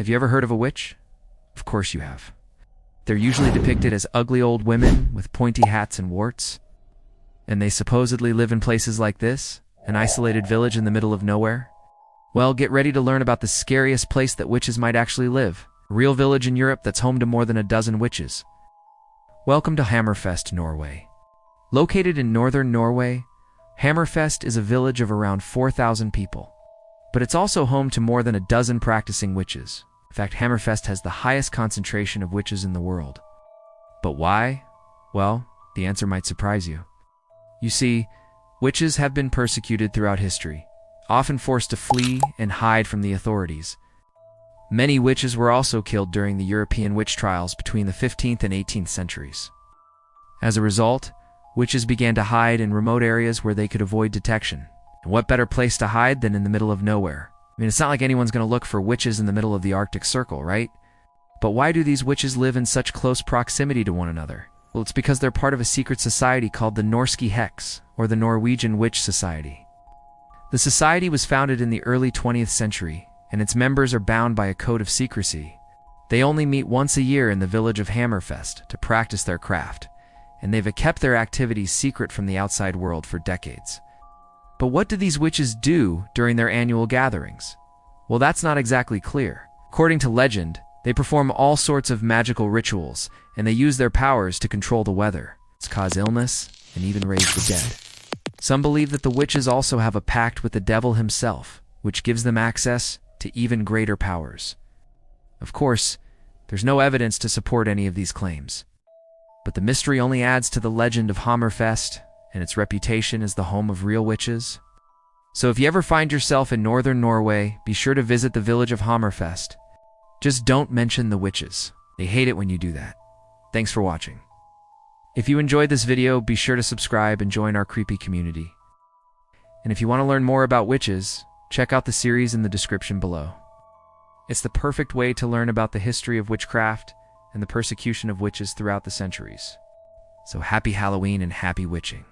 Have you ever heard of a witch? Of course you have. They're usually depicted as ugly old women with pointy hats and warts. And they supposedly live in places like this, an isolated village in the middle of nowhere. Well, get ready to learn about the scariest place that witches might actually live. A real village in Europe that's home to more than a dozen witches. Welcome to Hammerfest, Norway. Located in northern Norway, Hammerfest is a village of around 4,000 people. But it's also home to more than a dozen practicing witches. In fact, Hammerfest has the highest concentration of witches in the world. But why? Well, the answer might surprise you. You see, witches have been persecuted throughout history, often forced to flee and hide from the authorities. Many witches were also killed during the European witch trials between the 15th and 18th centuries. As a result, witches began to hide in remote areas where they could avoid detection. And what better place to hide than in the middle of nowhere? I mean, it's not like anyone's going to look for witches in the middle of the Arctic Circle, right? But why do these witches live in such close proximity to one another? Well, it's because they're part of a secret society called the Norske Hex, or the Norwegian Witch Society. The society was founded in the early 20th century, and its members are bound by a code of secrecy. They only meet once a year in the village of Hammerfest to practice their craft, and they've kept their activities secret from the outside world for decades. But what do these witches do during their annual gatherings? Well, that's not exactly clear. According to legend, they perform all sorts of magical rituals, and they use their powers to control the weather, cause illness, and even raise the dead. Some believe that the witches also have a pact with the devil himself, which gives them access to even greater powers. Of course, there's no evidence to support any of these claims. But the mystery only adds to the legend of Hammerfest and its reputation as the home of real witches. So if you ever find yourself in northern Norway, be sure to visit the village of Hammerfest. Just don't mention the witches. They hate it when you do that. Thanks for watching. If you enjoyed this video, be sure to subscribe and join our creepy community. And if you want to learn more about witches, check out the series in the description below. It's the perfect way to learn about the history of witchcraft and the persecution of witches throughout the centuries. So happy Halloween and happy witching.